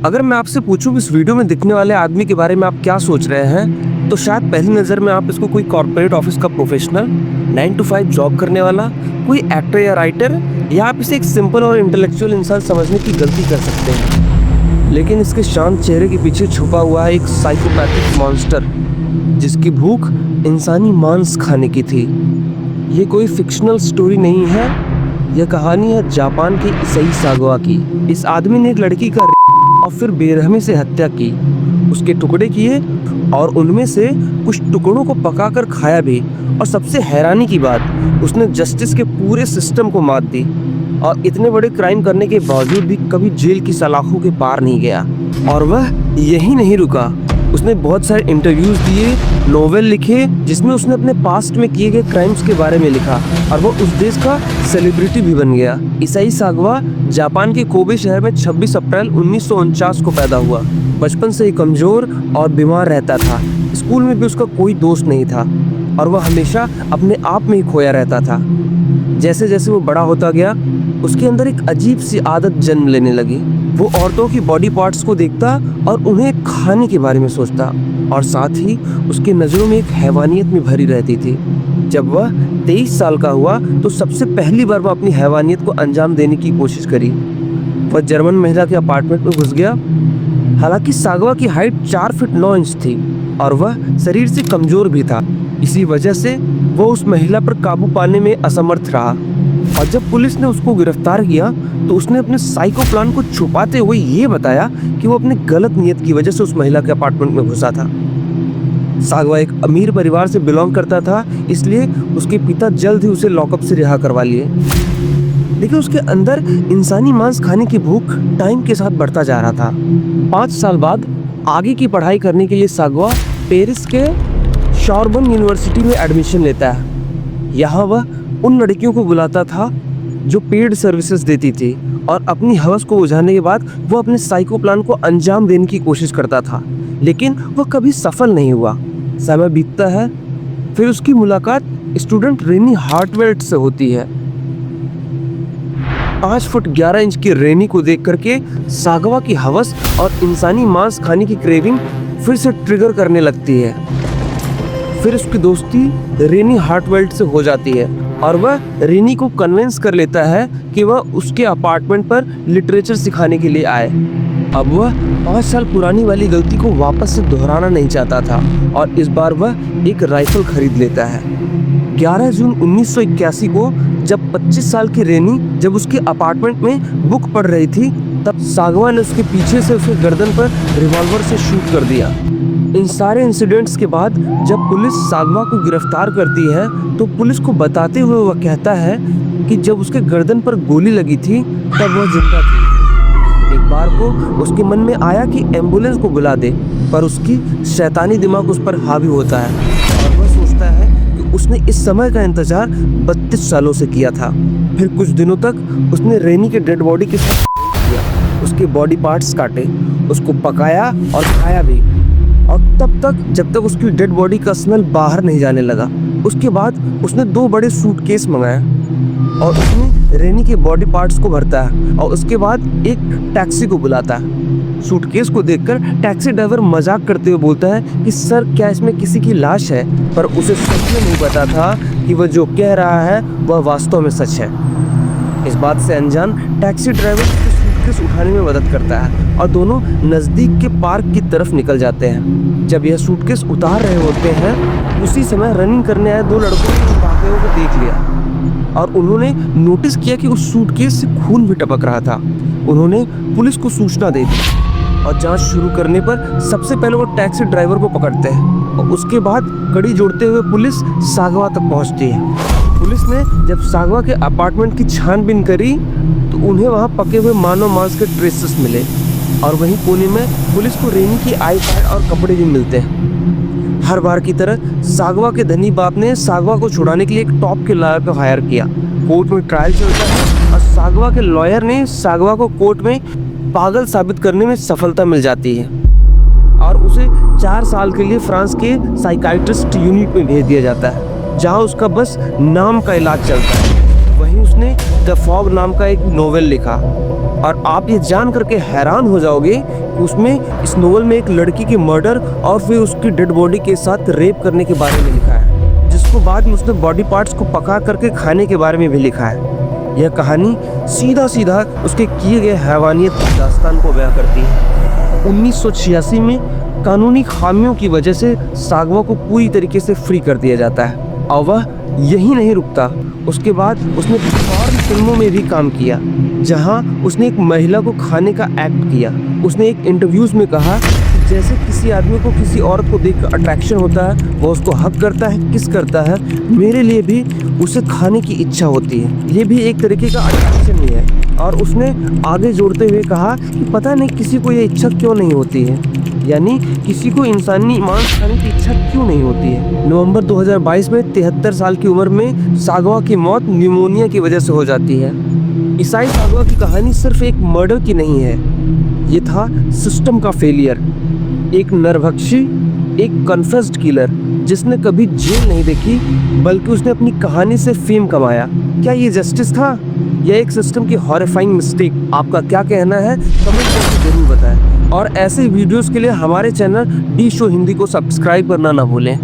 अगर मैं आपसे पूछूं कि इस वीडियो में दिखने वाले आदमी के बारे में आप क्या सोच रहे हैं, तो शायद पहली नज़र में आप इसको कोई कॉर्पोरेट ऑफिस का प्रोफेशनल, 9 to 5 जॉब करने वाला, कोई एक्टर या राइटर, या आप इसे एक सिंपल और इंटेलेक्चुअल इंसान समझने की गलती कर सकते हैं। लेकिन इसके शांत चेहरे के पीछे छुपा हुआ है एक साइकोपैथिक मॉन्स्टर, जिसकी भूख इंसानी मांस खाने की थी। ये कोई फिक्शनल स्टोरी नहीं है, यह कहानी है जापान के ईसाई सागवा की। इस आदमी ने एक लड़की का और फिर बेरहमी से हत्या की, उसके टुकड़े किए और उनमें से कुछ टुकड़ों को पकाकर खाया भी। और सबसे हैरानी की बात, उसने जस्टिस के पूरे सिस्टम को मात दी और इतने बड़े क्राइम करने के बावजूद भी कभी जेल की सलाखों के पार नहीं गया। और वह यही नहीं रुका, उसने बहुत सारे इंटरव्यूज दिए, नोवेल लिखे, जिसमें उसने अपने पास्ट में किए गए क्राइम्स के बारे में लिखा और वो उस देश का सेलिब्रिटी भी बन गया। ईसाई सागवा जापान के कोबे शहर में 26 अप्रैल 1949 को पैदा हुआ। बचपन से ही कमजोर और बीमार रहता था। स्कूल में भी उसका कोई दोस्त नहीं था और वह हमेशा अपने आप में ही खोया रहता था। जैसे जैसे वो बड़ा होता गया, उसके अंदर एक अजीब सी आदत जन्म लेने लगी। वो औरतों की बॉडी पार्ट्स को देखता और उन्हें खाने के बारे में सोचता, और साथ ही उसकी नज़रों में एक हैवानियत में भरी रहती थी। जब वह 23 साल का हुआ तो सबसे पहली बार वह अपनी हैवानियत को अंजाम देने की कोशिश करी। वह जर्मन महिला के अपार्टमेंट में घुस गया। हालांकि सागवा की हाइट 4 फीट 9 इंच थी और वह शरीर से कमजोर भी था। इसी वजह से वो उस महिला पर काबू पाने में असमर्थ रहा। और जब पुलिस ने उसको गिरफ्तार किया तो उसने अपने साइको प्लान को छुपाते हुए ये बताया कि वो अपने गलत नियत की वजह से उस महिला के अपार्टमेंट में घुसा था। सागवा एक अमीर परिवार से बिलोंग करता था, इसलिए उसके पिता जल्द ही उसे लॉकअप से रिहा करवा लिए। लेकिन उसके अंदर इंसानी मांस खाने की भूख टाइम के साथ बढ़ता जा रहा था। 5 साल बाद आगे की पढ़ाई करने के लिए सागवा पेरिस के शॉर्बन यूनिवर्सिटी में एडमिशन लेता है। यहाँ वह उन लड़कियों को बुलाता था जो पेड सर्विसेज देती थी, और अपनी हवस को बुझाने के बाद वो अपने साइको प्लान को अंजाम देने की कोशिश करता था, लेकिन वह कभी सफल नहीं हुआ। समय बीतता है, फिर उसकी मुलाकात स्टूडेंट रेनी हार्टवेल्ट से होती है। 5 फुट 11 इंच की रेनी को देख करके सागवा की हवस और इंसानी मांस खाने की क्रेविंग फिर से ट्रिगर करने लगती है। फिर उसकी दोस्ती रेनी हार्टवेल्ट से हो जाती है और वह रेनी को कन्विंस कर लेता है कि वह उसके अपार्टमेंट पर लिटरेचर सिखाने के लिए आए। अब वह 5 साल पुरानी वाली गलती को वापस से दोहराना नहीं चाहता था और इस बार वह एक राइफल खरीद लेता है। 11 जून 1981 को जब 25 साल की रेनी जब उसके अपार्टमेंट में बुक पढ़ रही थी, तब सागवा ने उसके पीछे से उसके गर्दन पर रिवॉल्वर से शूट कर दिया। इन सारे इंसिडेंट्स के बाद जब पुलिस सागवा को गिरफ्तार करती है तो पुलिस को बताते हुए वह कहता है कि जब उसके गर्दन पर गोली लगी थी तब वह जिंदा थी। एक बार को उसके मन में आया कि एम्बुलेंस को बुला दे, पर उसकी शैतानी दिमाग उस पर हावी होता है और वह सोचता है कि उसने इस समय का इंतजार 32 सालों से किया था। फिर कुछ दिनों तक उसने रेनी के डेड बॉडी के साथ किया, उसके बॉडी पार्ट्स काटे, उसको पकाया और खाया भी, और तब तक जब तक उसकी डेड बॉडी का स्मेल बाहर नहीं जाने लगा। उसके बाद उसने 2 बड़े सूटकेस मंगाए और उसमें रेनी के बॉडी पार्ट्स को भरता है और उसके बाद एक टैक्सी को बुलाता है। सूटकेस को देखकर टैक्सी ड्राइवर मजाक करते हुए बोलता है कि सर, क्या इसमें किसी की लाश है? पर उसे सच में नहीं पता था कि वह जो कह रहा है वह वास्तव में सच है। इस बात से अनजान टैक्सी ड्राइवर सूटकेस उठाने में मदद करता है और दोनों नज़दीक के पार्क की तरफ निकल जाते हैं। जब यह सूटकेस उतार रहे होते हैं, उसी समय रनिंग करने आए 2 लड़कों ने भागते हुए देख लिया और उन्होंने नोटिस किया कि उस सूटकेस से खून भी टपक रहा था। उन्होंने पुलिस को सूचना दे दी और जांच शुरू करने पर सबसे पहले वो टैक्सी ड्राइवर को पकड़ते हैं और उसके बाद कड़ी जोड़ते हुए पुलिस सागवा तक पहुंचती है। पुलिस ने जब सागवा के अपार्टमेंट की छानबीन करी तो उन्हें वहां पके हुए मानव मांस के ट्रेसेस मिले और वहीं कोने में पुलिस को रेनी की आई पैड और कपड़े भी मिलते हैं। हर बार की तरह सागवा के धनी बाप ने सागवा को छुड़ाने के लिए एक टॉप के लॉयर को हायर किया। कोर्ट में ट्रायल चलता है और सागवा के लॉयर ने सागवा को कोर्ट में पागल साबित करने में सफलता मिल जाती है और उसे 4 साल के लिए फ्रांस के साइकाइट्रिस्ट यूनिट में भेज दिया जाता है, जहां उसका बस नाम का इलाज चलता है। वहीं उसने द फॉग नाम का एक नोवेल लिखा। और आप ये जान करके हैरान हो जाओगे कि उसमें इस नोवेल में एक लड़की की मर्डर और फिर उसकी डेड बॉडी के साथ रेप करने के बारे में लिखा है, जिसको बाद में उसने बॉडी पार्ट्स को पका करके खाने के बारे में भी लिखा है। यह कहानी सीधा सीधा उसके किए गए हैवानियत की दास्तान को बयां करती है। 1986 में कानूनी खामियों की वजह से सागवा को पूरी तरीके से फ्री कर दिया जाता है और वह यही नहीं रुकता। उसके बाद उसने फॉरेन फिल्मों में भी काम किया, जहां उसने एक महिला को खाने का एक्ट किया। उसने एक इंटरव्यूज में कहा कि जैसे किसी आदमी को किसी औरत को देखकर अट्रैक्शन होता है, वह उसको हक करता है, किस करता है, मेरे लिए भी उसे खाने की इच्छा होती है। ये भी एक तरीके का अट्रैक्शन ही है। और उसने आगे जोड़ते हुए कहा कि पता नहीं किसी को ये इच्छा क्यों नहीं होती है, यानी किसी को इंसानी मांस खाने की इच्छा क्यों नहीं होती है। नवंबर 2022 में 73 साल की उम्र में सागवा की मौत न्यूमोनिया की वजह से हो जाती है। ईसाई सागवा की कहानी सिर्फ एक मर्डर की नहीं है, ये था सिस्टम का फेलियर। एक नरभक्षी, एक कन्फेस्ड किलर जिसने कभी जेल नहीं देखी, बल्कि उसने अपनी कहानी से फेम कमाया। क्या ये जस्टिस था या एक सिस्टम की हॉरिफाइंग मिस्टेक? आपका क्या कहना है कमेंट करके जरूर बताएं। और ऐसे वीडियोस के लिए हमारे चैनल डी शो हिंदी को सब्सक्राइब करना ना भूलें।